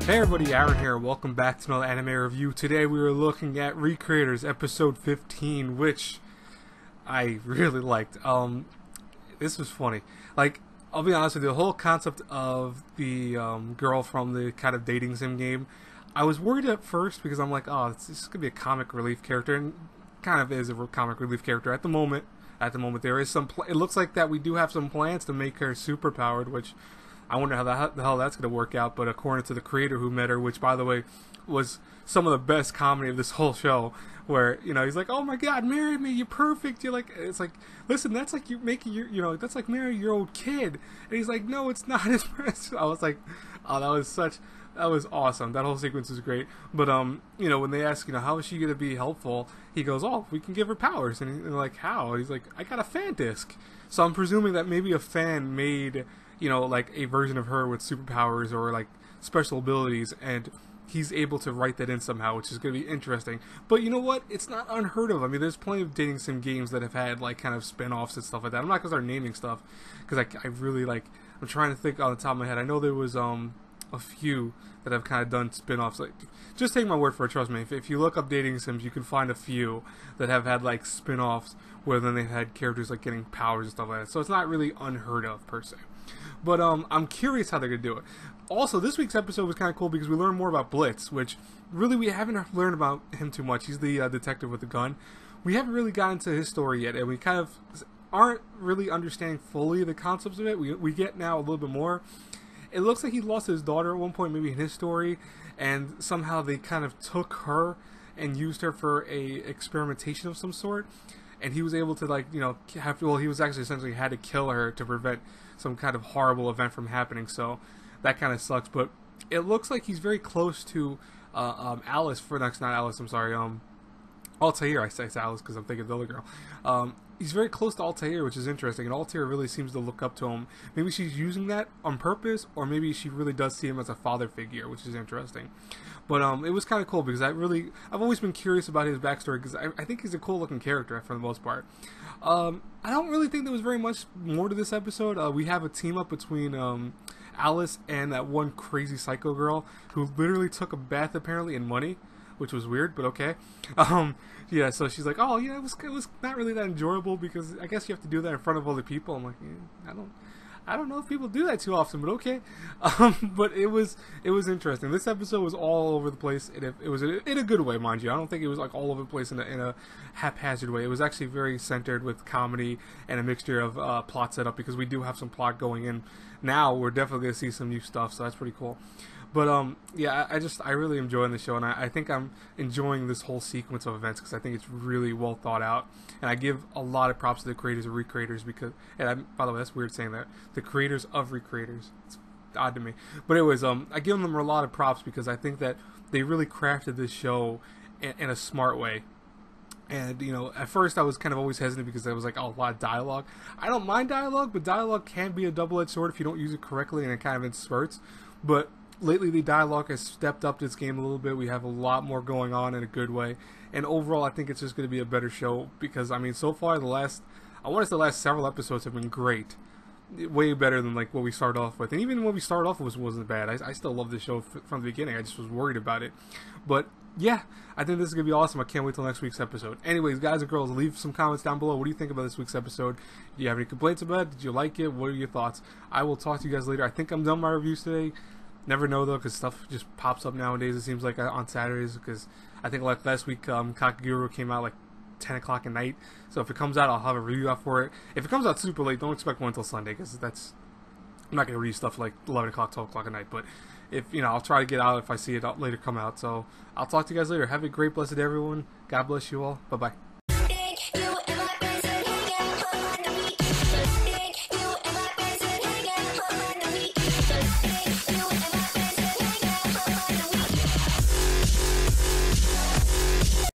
Hey everybody, Aaron here. Welcome back to another anime review. Today we are looking at Recreators episode 15, which I really liked. This was funny. Like, I'll be honest with you, the whole concept of the girl from the kind of dating sim game, I was worried at first because I'm like, oh, this is gonna be a comic relief character, and kind of is a comic relief character at the moment. There is some. It looks like that we do have some plans to make her super powered, which I wonder how the hell that's going to work out. But according to the creator who met her, which by the way was some of the best comedy of this whole show, where he's like, "Oh my God, marry me, you're perfect." You're like, it's like, listen, that's like you making your, that's like marrying your old kid. And he's like, no, it's not. I was like, oh, that was awesome. That whole sequence was great. But when they ask, how is she going to be helpful, he goes, oh, we can give her powers. And they're like, how? He's like, I got a fan disc. So I'm presuming that maybe a fan made like a version of her with superpowers or like special abilities, and he's able to write that in somehow, which is going to be interesting. But you know what? It's not unheard of. I mean, there's plenty of dating sim games that have had like kind of spin-offs and stuff like that. I'm not going to start naming stuff because I really like. I'm trying to think on the top of my head. I know there was a few that have kind of done spin-offs. Like, just take my word for it. Trust me. If you look up dating sims, you can find a few that have had like spin-offs where then they've had characters like getting powers and stuff like that. So it's not really unheard of per se. But I'm curious how they're going to do it. Also, this week's episode was kind of cool because we learned more about Blitz, which really we haven't learned about him too much. He's the detective with the gun. We haven't really gotten into his story yet, and we kind of aren't really understanding fully the concepts of it. We get now a little bit more. It looks like he lost his daughter at one point, maybe in his story, and somehow they kind of took her and used her for a experimentation of some sort. And he was able to, like, he was actually essentially had to kill her to prevent some kind of horrible event from happening. So that kind of sucks. But it looks like he's very close to Alice. Not Alice. I'm sorry. Altair. I say it's Alice because I'm thinking of the other girl. He's very close to Altair, which is interesting. And Altair really seems to look up to him. Maybe she's using that on purpose, or maybe she really does see him as a father figure, which is interesting. But it was kind of cool because I've always been curious about his backstory because I think he's a cool looking character for the most part. I don't really think there was very much more to this episode. We have a team up between Alice and that one crazy psycho girl who literally took a bath apparently in money, which was weird, but okay. Yeah, so she's like, oh yeah, it was not really that enjoyable because I guess you have to do that in front of other people. I'm like, I don't know if people do that too often, but okay. But it was interesting. This episode was all over the place. It was in a good way, mind you. I don't think it was like all over the place in a haphazard way. It was actually very centered with comedy and a mixture of plot setup because we do have some plot going in. Now we're definitely gonna see some new stuff, so that's pretty cool. But yeah, I really enjoying the show, and I think I'm enjoying this whole sequence of events because I think it's really well thought out, and I give a lot of props to the creators of Recreators because, by the way, that's weird saying that, the creators of Recreators. It's odd to me, but anyways, I give them a lot of props because I think that they really crafted this show in a smart way. And, at first I was kind of always hesitant because there was like a lot of dialogue. I don't mind dialogue, but dialogue can be a double-edged sword if you don't use it correctly and it kind of in spurts. But lately the dialogue has stepped up this game a little bit. We have a lot more going on in a good way. And overall I think it's just going to be a better show because, I mean, so far the last several episodes have been great. Way better than like what we started off with. And even when we started off with wasn't bad. I still love this show from the beginning. I just was worried about it. But yeah, I think this is going to be awesome. I can't wait till next week's episode. Anyways, guys and girls, leave some comments down below. What do you think about this week's episode? Do you have any complaints about it? Did you like it? What are your thoughts? I will talk to you guys later. I think I'm done my reviews today. Never know though, because stuff just pops up nowadays. It seems like on Saturdays, because I think like last week, Kakaguru came out like 10 o'clock at night. So if it comes out, I'll have a review out for it. If it comes out super late, don't expect one until Sunday, because I'm not gonna read stuff like 11 o'clock, 12 o'clock at night. But if I'll try to get out if I see it later come out. So I'll talk to you guys later. Have a great, blessed day, everyone. God bless you all. Bye bye.